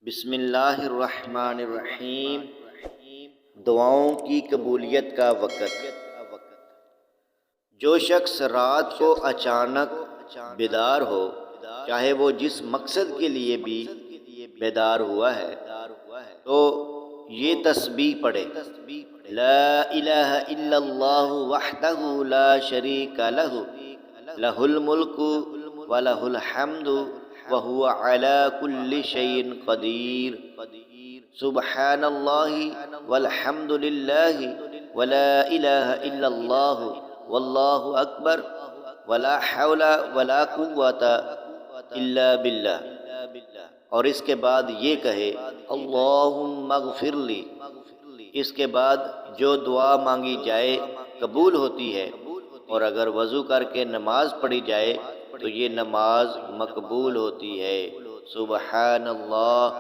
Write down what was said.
بسم اللہ الرحمن الرحیم۔ دعاؤں کی قبولیت کا وقت۔ جو شخص رات کو اچانک بیدار ہو، چاہے وہ جس مقصد کے لیے بھی بیدار ہوا ہے، تو یہ تسبیح پڑھے: لا الہ الا اللہ وحدہ لا شریک لہ، لہ الملک ولہ الحمد وہو علی کل شیء قدیر، سبحان اللہ والحمد للہ ولا الہ الا اللہ واللہ اکبر ولا حول ولا قوۃ الا باللہ۔ اور اس کے بعد یہ کہے: اللہم اغفر لی۔ اس کے بعد جو دعا مانگی جائے قبول ہوتی ہے، اور اگر وضو کر کے نماز پڑھی جائے تو یہ نماز مقبول ہوتی ہے۔ سبحان اللہ۔